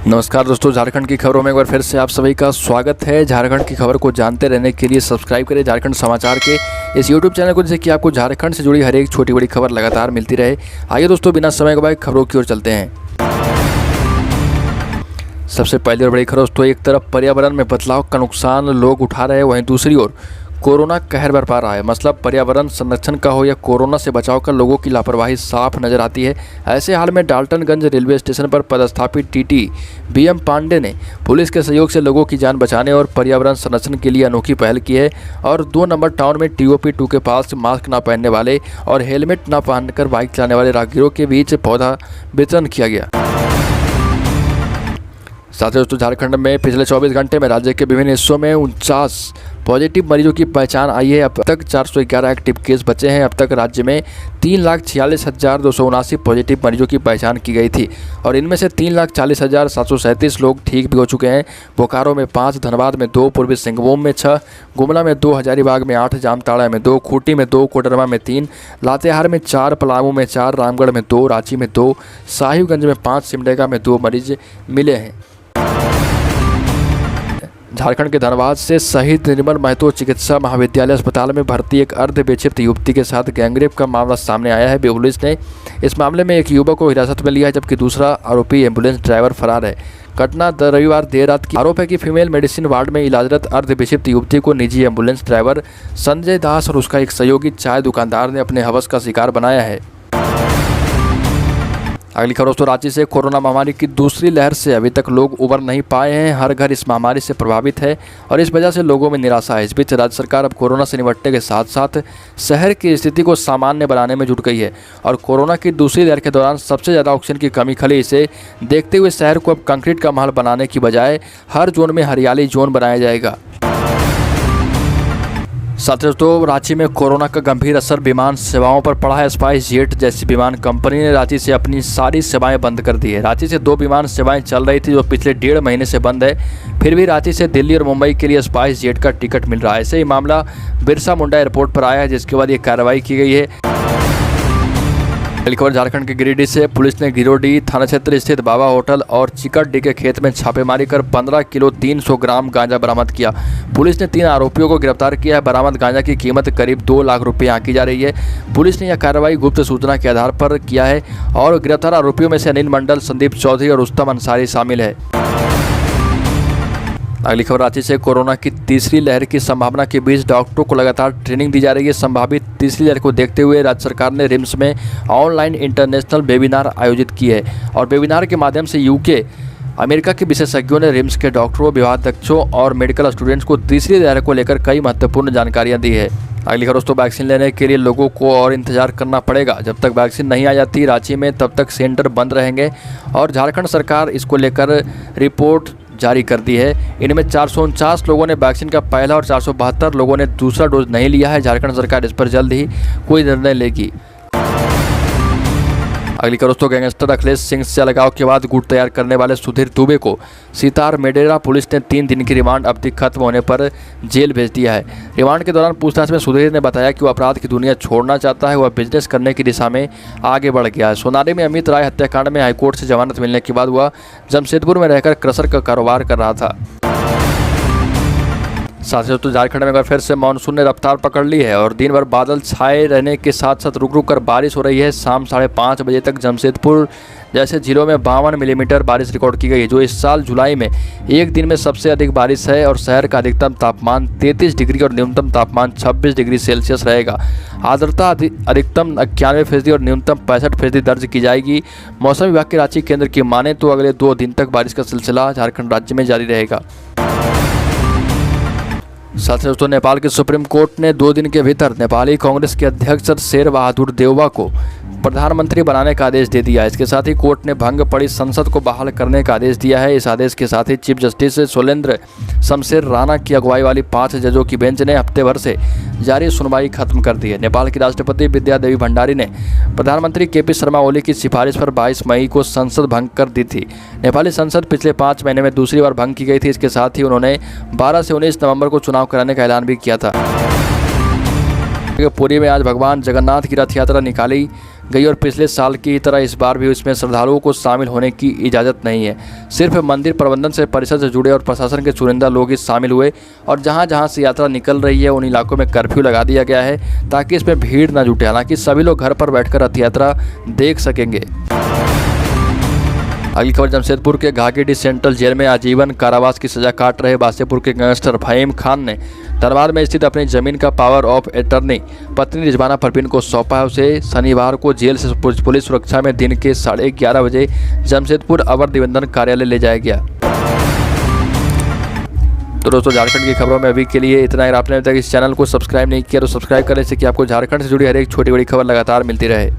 नमस्कार दोस्तों, झारखंड की खबरों में एक बार फिर से आप सभी का स्वागत है। झारखंड की खबर को जानते रहने के लिए सब्सक्राइब करें झारखंड समाचार के इस यूट्यूब चैनल को, जिससे कि आपको झारखंड से जुड़ी हर एक छोटी बड़ी खबर लगातार मिलती रहे। आइए दोस्तों, बिना समय गवाए खबरों की ओर चलते हैं। सबसे पहले और बड़ी खबर दोस्तों, एक तरफ पर्यावरण में बदलाव का नुकसान लोग उठा रहे हैं, वहीं दूसरी ओर कोरोना कहर बरपा रहा है। मतलब पर्यावरण संरक्षण का हो या कोरोना से बचाव का, लोगों की लापरवाही साफ नजर आती है। ऐसे हाल में डाल्टनगंज रेलवे स्टेशन पर पदस्थापित टीटी बीएम पांडे ने पुलिस के सहयोग से लोगों की जान बचाने और पर्यावरण संरक्षण के लिए अनोखी पहल की है और 2 नंबर टाउन में TOP 2 के पास मास्क न पहनने वाले और हेलमेट न पहनकर बाइक चलाने वाले राहगीरों के बीच पौधा वितरण किया गया। साथ ही दोस्तों, झारखंड में पिछले 24 घंटे में राज्य के विभिन्न हिस्सों में 49 पॉजिटिव मरीजों की पहचान आई है। अब तक 411 एक्टिव केस बचे हैं। अब तक राज्य में 3,46,279 पॉजिटिव मरीजों की पहचान की गई थी और इनमें से 3,40,737 लोग ठीक भी हो चुके हैं। बोकारो में 5, धनबाद में 2, पूर्वी सिंहभूम में 6, गुमला में 2, हजारीबाग में 8, जामताड़ा में 2, खूंटी में 2, कोडरमा में 3, लातेहार में 4, पलामू में 4, रामगढ़ में 2, रांची में 2, साहिबगंज में 5, सिमडेगा में 2 मरीज मिले हैं। झारखंड के धनबाद से शहीद निर्मल महतो चिकित्सा महाविद्यालय अस्पताल में भर्ती एक अर्धविक्षिप्त युवती के साथ गैंगरेप का मामला सामने आया है। पुलिस ने इस मामले में एक युवक को हिरासत में लिया है, जबकि दूसरा आरोपी एम्बुलेंस ड्राइवर फरार है। घटना रविवार देर रात की। आरोप है कि फीमेल मेडिसिन वार्ड में इलाजरत अर्धविक्षिप्त युवती को निजी एम्बुलेंस ड्राइवर संजय दास और उसका एक सहयोगी चाय दुकानदार ने अपने हवस का शिकार बनाया है। अगली खबर दोस्तों, रांची से कोरोना महामारी की दूसरी लहर से अभी तक लोग उबर नहीं पाए हैं। हर घर इस महामारी से प्रभावित है और इस वजह से लोगों में निराशा है। इस बीच राज्य सरकार अब कोरोना से निपटने के साथ साथ शहर की स्थिति को सामान्य बनाने में जुट गई है और कोरोना की दूसरी लहर के दौरान सबसे ज़्यादा ऑक्सीजन की कमी खली। इसे देखते हुए शहर को अब कंक्रीट का महल बनाने की बजाय हर जोन में हरियाली जोन बनाया जाएगा। साथ ही दोस्तों, रांची में कोरोना का गंभीर असर विमान सेवाओं पर पड़ा है। स्पाइस जेट जैसी विमान कंपनी ने रांची से अपनी सारी सेवाएं बंद कर दी है। रांची से 2 विमान सेवाएं चल रही थी जो पिछले 1.5 महीने से बंद है। फिर भी रांची से दिल्ली और मुंबई के लिए स्पाइस जेट का टिकट मिल रहा है। ऐसे ही मामला बिरसा मुंडा एयरपोर्ट पर आया है, जिसके बाद ये कार्रवाई की गई है। अगली खबर, झारखंड के गिरिडीह से पुलिस ने गिरोडीह थाना क्षेत्र स्थित बाबा होटल और चिकटडी के खेत में छापेमारी कर 15 किलो 300 ग्राम गांजा बरामद किया। पुलिस ने 3 आरोपियों को गिरफ्तार किया है। बरामद गांजा की कीमत करीब 2 लाख रुपये आंकी जा रही है। पुलिस ने यह कार्रवाई गुप्त सूचना के आधार पर किया है और गिरफ्तार आरोपियों में से अनिल मंडल, संदीप चौधरी और रुस्तम अंसारी शामिल है। अगली खबर, रांची से कोरोना की तीसरी लहर की संभावना के बीच डॉक्टरों को लगातार ट्रेनिंग दी जा रही है। संभावित तीसरी लहर को देखते हुए राज्य सरकार ने रिम्स में ऑनलाइन इंटरनेशनल वेबिनार आयोजित की है और वेबिनार के माध्यम से UK, अमेरिका के विशेषज्ञों ने रिम्स के डॉक्टरों, विभागाध्यक्षों और मेडिकल स्टूडेंट्स को तीसरी लहर को लेकर कई महत्वपूर्ण जानकारियाँ दी है। अगली खबर दोस्तों, वैक्सीन लेने के लिए लोगों को और इंतजार करना पड़ेगा। जब तक वैक्सीन नहीं आ जाती रांची में, तब तक सेंटर बंद रहेंगे और झारखंड सरकार इसको लेकर रिपोर्ट जारी कर दी है। इनमें 449 लोगों ने वैक्सीन का पहला और 472 लोगों ने दूसरा डोज नहीं लिया है। झारखंड सरकार इस पर जल्द ही कोई निर्णय लेगी। अगली खबर दोस्तों, गैंगस्टर अखिलेश सिंह से अलगाव के बाद गुट तैयार करने वाले सुधीर दुबे को सितार मेडेरा पुलिस ने 3 दिन की रिमांड अवधि खत्म होने पर जेल भेज दिया है। रिमांड के दौरान पूछताछ में सुधीर ने बताया कि वो अपराध की दुनिया छोड़ना चाहता है। वह बिजनेस करने की दिशा में आगे बढ़ गया है। सोनारी में अमित राय हत्याकांड में हाईकोर्ट से जमानत मिलने के बाद वह जमशेदपुर में रहकर क्रशर का कारोबार कर रहा था। साथ ही दोस्तों, झारखंड में एक बार फिर से मानसून ने रफ्तार पकड़ ली है और दिन भर बादल छाए रहने के साथ साथ रुक रुक कर बारिश हो रही है। शाम 5:30 बजे तक जमशेदपुर जैसे जिलों में 52 मिलीमीटर बारिश रिकॉर्ड की गई, जो इस साल जुलाई में एक दिन में सबसे अधिक बारिश है और शहर का अधिकतम तापमान 33 डिग्री और न्यूनतम तापमान 26 डिग्री सेल्सियस रहेगा। आर्द्रता अधिकतम 91% और न्यूनतम 65% दर्ज की जाएगी। मौसम विभाग के रांची केंद्र की माने तो अगले 2 दिन तक बारिश का सिलसिला झारखंड राज्य में जारी रहेगा। साथ ही दोस्तों, नेपाल के सुप्रीम कोर्ट ने 2 दिन के भीतर नेपाली कांग्रेस के अध्यक्ष शेर बहादुर देउवा को प्रधानमंत्री बनाने का आदेश दे दिया है। इसके साथ ही कोर्ट ने भंग पड़ी संसद को बहाल करने का आदेश दिया है। इस आदेश के साथ ही चीफ जस्टिस शैलेंद्र शमशेर राणा की अगुवाई वाली 5 जजों की बेंच ने हफ्ते भर से जारी सुनवाई खत्म कर दी है। नेपाल की राष्ट्रपति विद्या देवी भंडारी ने प्रधानमंत्री KP शर्मा ओली की सिफारिश पर 22 मई को संसद भंग कर दी थी। नेपाली संसद पिछले 5 महीने में दूसरी बार भंग की गई थी। इसके साथ ही उन्होंने 12 से 19 नवंबर को चुनाव कराने का ऐलान भी किया था। पुरी में आज भगवान जगन्नाथ की रथ यात्रा निकाली गई और पिछले साल की तरह इस बार भी इसमें श्रद्धालुओं को शामिल होने की इजाज़त नहीं है। सिर्फ मंदिर प्रबंधन से परिषद से जुड़े और प्रशासन के चुनिंदा लोग ही शामिल हुए और जहां से यात्रा निकल रही है उन इलाकों में कर्फ्यू लगा दिया गया है ताकि इसमें भीड़ न जुटे। हालांकि सभी लोग घर पर बैठकर रथ यात्रा देख सकेंगे। अगली खबर जमशेदपुर के घाघीडीह सेंट्रल जेल में आजीवन कारावास की सजा काट रहे बादशाहपुर के गैंगस्टर फहीम खान ने दरबार में स्थित अपनी जमीन का पावर ऑफ अटर्नी पत्नी रिजवाना परवीन को सौंपा है। उसे शनिवार को जेल से पुलिस सुरक्षा में दिन के 11:30 बजे जमशेदपुर अवर निबंधन कार्यालय ले जाया गया। तो दोस्तों, झारखंड की खबरों में अभी के लिए इतना ही। आपने अभी तक इस चैनल को सब्सक्राइब नहीं किया तो सब्सक्राइब करें, इससे कि आपको झारखंड से जुड़ी हर एक छोटी बड़ी खबर लगातार मिलती रहे।